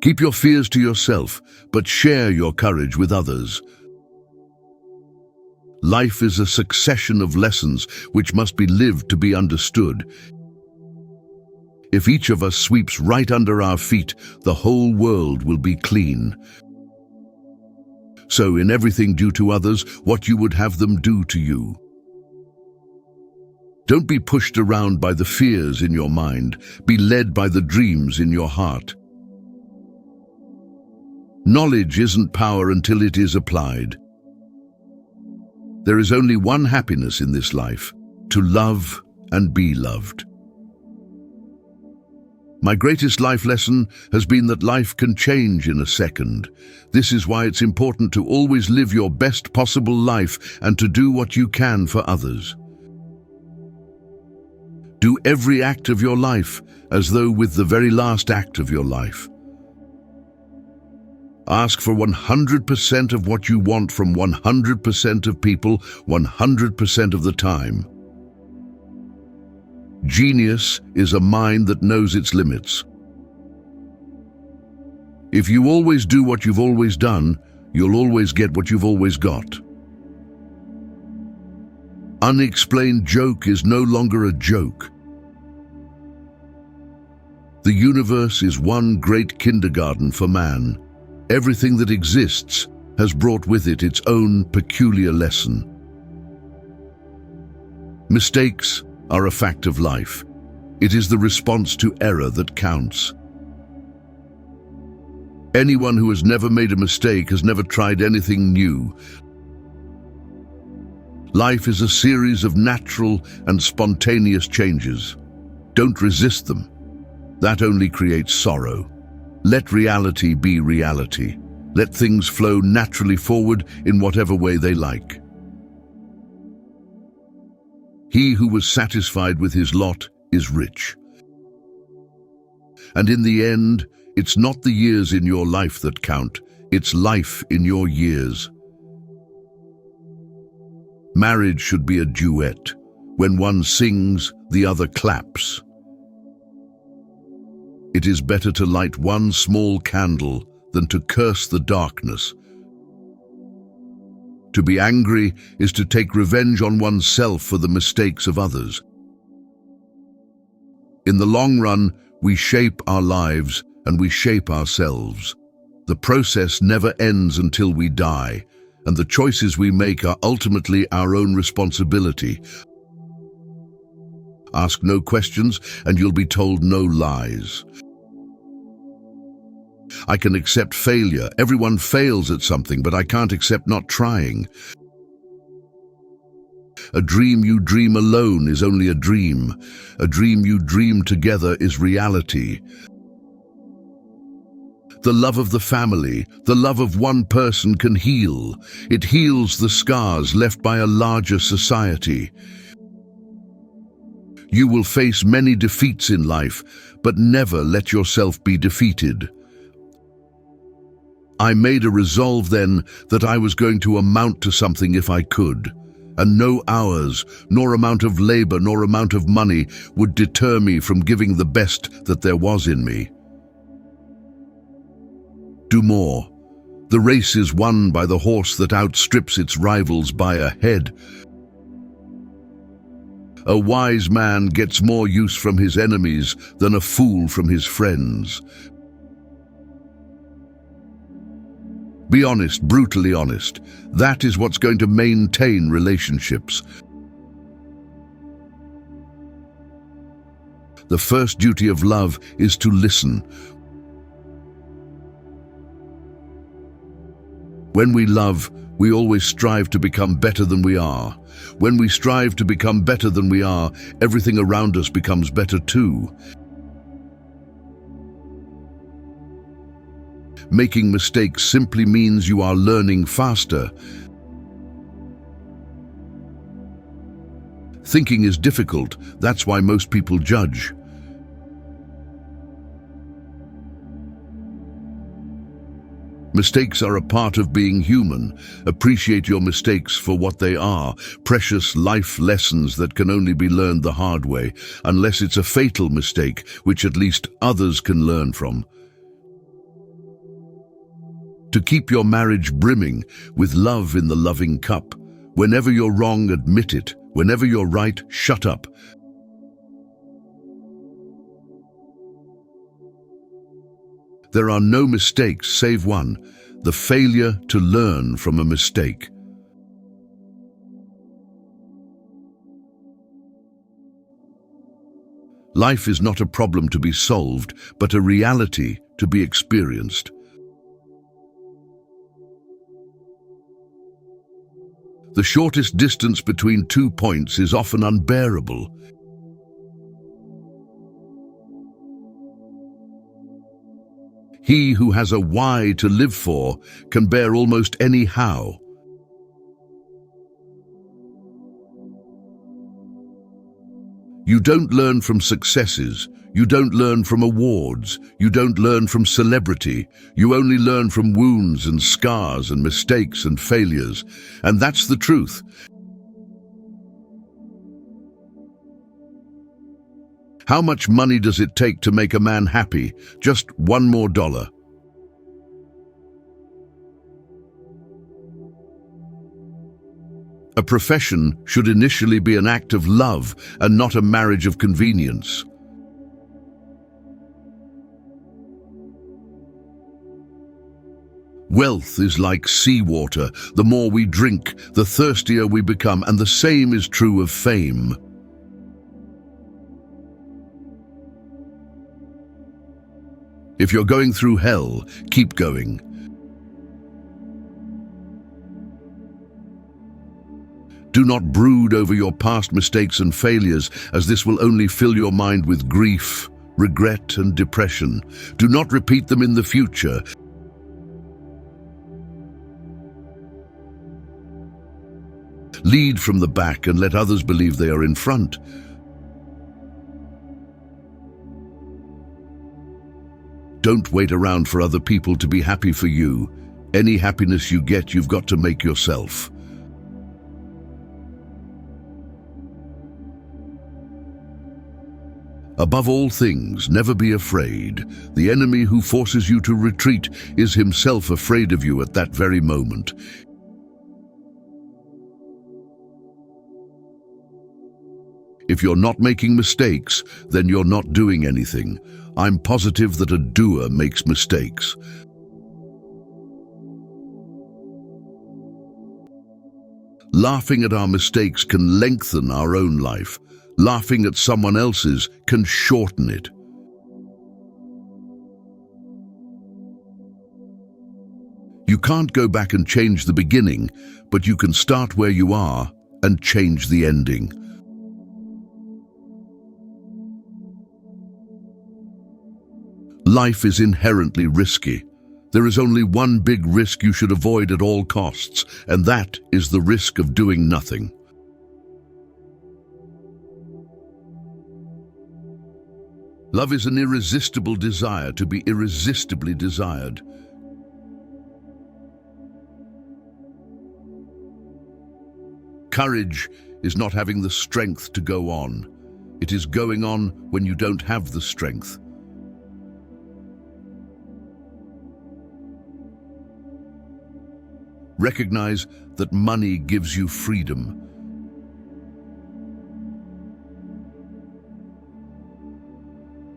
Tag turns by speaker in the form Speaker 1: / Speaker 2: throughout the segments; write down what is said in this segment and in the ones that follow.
Speaker 1: Keep your fears to yourself, but share your courage with others. Life is a succession of lessons which must be lived to be understood. If each of us sweeps right under our feet, the whole world will be clean. So in everything do to others what you would have them do to you. Don't be pushed around by the fears in your mind. Be led by the dreams in your heart. Knowledge isn't power until it is applied. There is only one happiness in this life: to love and be loved. My greatest life lesson has been that life can change in a second. This is why it's important to always live your best possible life and to do what you can for others. Do every act of your life as though with the very last act of your life. Ask for 100% of what you want from 100% of people, 100% of the time. Genius is a mind that knows its limits. If you always do what you've always done, you'll always get what you've always got. Unexplained joke is no longer a joke. The universe is one great kindergarten for man. Everything that exists has brought with it its own peculiar lesson. Mistakes are a fact of life. It is the response to error that counts. Anyone who has never made a mistake has never tried anything new. Life is a series of natural and spontaneous changes. Don't resist them. That only creates sorrow. Let reality be reality. Let things flow naturally forward in whatever way they like. He who was satisfied with his lot is rich. And in the end, it's not the years in your life that count, it's life in your years. Marriage should be a duet. When one sings, the other claps. It is better to light one small candle than to curse the darkness. To be angry is to take revenge on oneself for the mistakes of others. In the long run, we shape our lives and we shape ourselves. The process never ends until we die, and the choices we make are ultimately our own responsibility. Ask no questions and you'll be told no lies. I can accept failure. Everyone fails at something, but I can't accept not trying. A dream you dream alone is only a dream. A dream you dream together is reality. The love of the family, the love of one person can heal. It heals the scars left by a larger society. You will face many defeats in life, but never let yourself be defeated. I made a resolve then that I was going to amount to something if I could, and no hours, nor amount of labor, nor amount of money would deter me from giving the best that there was in me. Do more. The race is won by the horse that outstrips its rivals by a head. A wise man gets more use from his enemies than a fool from his friends. Be honest, brutally honest. That is what's going to maintain relationships. The first duty of love is to listen. When we love, we always strive to become better than we are. When we strive to become better than we are, everything around us becomes better too. Making mistakes simply means you are learning faster. Thinking is difficult, that's why most people judge. Mistakes are a part of being human. Appreciate your mistakes for what they are, precious life lessons that can only be learned the hard way, unless it's a fatal mistake, which at least others can learn from. To keep your marriage brimming with love in the loving cup. Whenever you're wrong, admit it. Whenever you're right, shut up. There are no mistakes save one, the failure to learn from a mistake. Life is not a problem to be solved, but a reality to be experienced. The shortest distance between 2 points is often unbearable. He who has a why to live for can bear almost any how. You don't learn from successes, you don't learn from awards, you don't learn from celebrity, you only learn from wounds and scars and mistakes and failures. And that's the truth. How much money does it take to make a man happy? Just $1 more. A profession should initially be an act of love and not a marriage of convenience. Wealth is like seawater. The more we drink, the thirstier we become, and the same is true of fame. If you're going through hell, keep going. Do not brood over your past mistakes and failures, as this will only fill your mind with grief, regret, and depression. Do not repeat them in the future. Lead from the back and let others believe they are in front. Don't wait around for other people to be happy for you. Any happiness you get, you've got to make yourself. Above all things, never be afraid. The enemy who forces you to retreat is himself afraid of you at that very moment. If you're not making mistakes, then you're not doing anything. I'm positive that a doer makes mistakes. Laughing at our mistakes can lengthen our own life. Laughing at someone else's can shorten it. You can't go back and change the beginning, but you can start where you are and change the ending. Life is inherently risky. There is only one big risk you should avoid at all costs, and that is the risk of doing nothing. Love is an irresistible desire to be irresistibly desired. Courage is not having the strength to go on. It is going on when you don't have the strength. Recognize that money gives you freedom.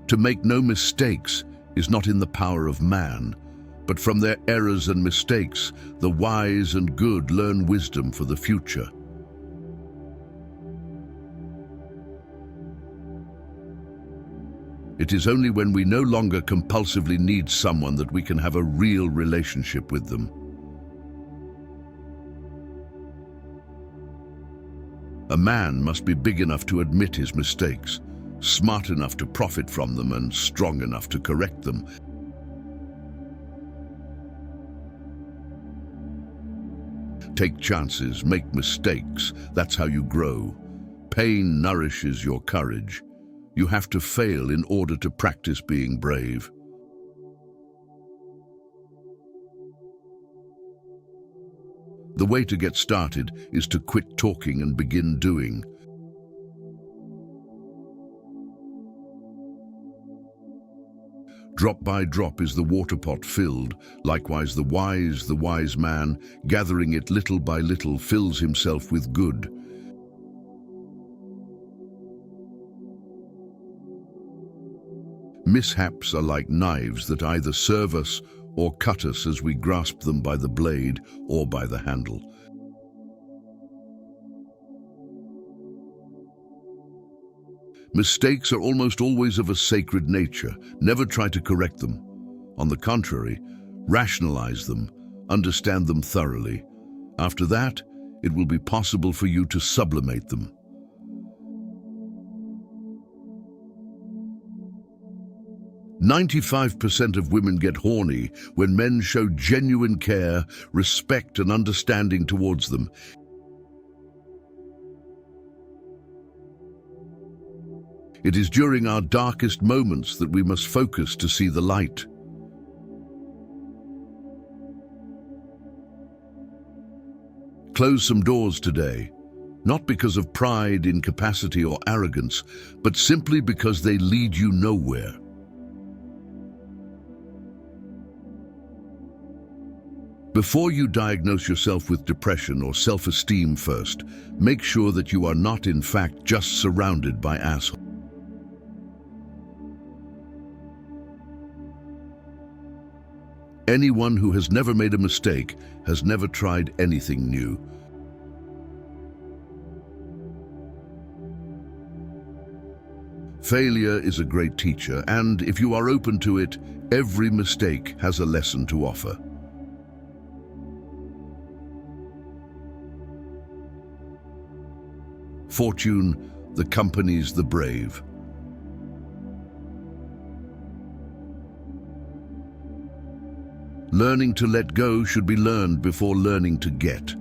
Speaker 1: To make no mistakes is not in the power of man, but from their errors and mistakes, the wise and good learn wisdom for the future. It is only when we no longer compulsively need someone that we can have a real relationship with them. A man must be big enough to admit his mistakes, smart enough to profit from them, and strong enough to correct them. Take chances, make mistakes. That's how you grow. Pain nourishes your courage. You have to fail in order to practice being brave. The way to get started is to quit talking and begin doing. Drop by drop is the water pot filled. Likewise the wise man, gathering it little by little, fills himself with good. Mishaps are like knives that either serve us or cut us as we grasp them by the blade or by the handle. Mistakes are almost always of a sacred nature. Never try to correct them. On the contrary, rationalize them, understand them thoroughly. After that, it will be possible for you to sublimate them. "95% of women get horny when men show genuine care, respect, and understanding towards them. It is during our darkest moments that we must focus to see the light." Close some doors today, not because of pride, incapacity, or arrogance, but simply because they lead you nowhere. Before you diagnose yourself with depression or self-esteem first, make sure that you are not in fact just surrounded by assholes. Anyone who has never made a mistake has never tried anything new. Failure is a great teacher, and if you are open to it, every mistake has a lesson to offer. Fortune, the companies the brave. Learning to let go should be learned before learning to get.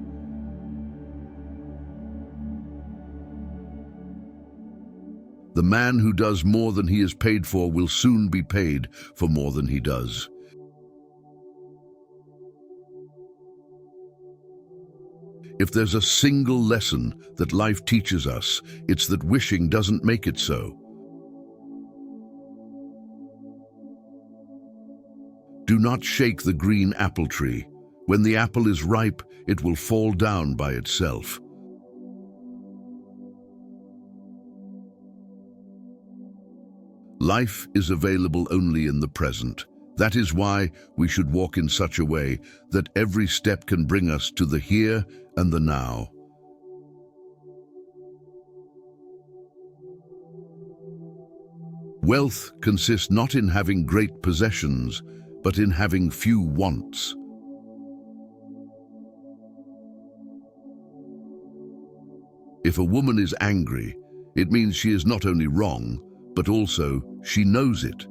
Speaker 1: The man who does more than he is paid for will soon be paid for more than he does. If there's a single lesson that life teaches us, it's that wishing doesn't make it so. Do not shake the green apple tree. When the apple is ripe, it will fall down by itself. Life is available only in the present. That is why we should walk in such a way that every step can bring us to the here and the now. Wealth consists not in having great possessions, but in having few wants. If a woman is angry, it means she is not only wrong, but also she knows it.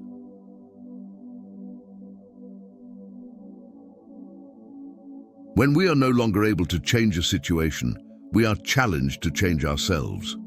Speaker 1: When we are no longer able to change a situation, we are challenged to change ourselves.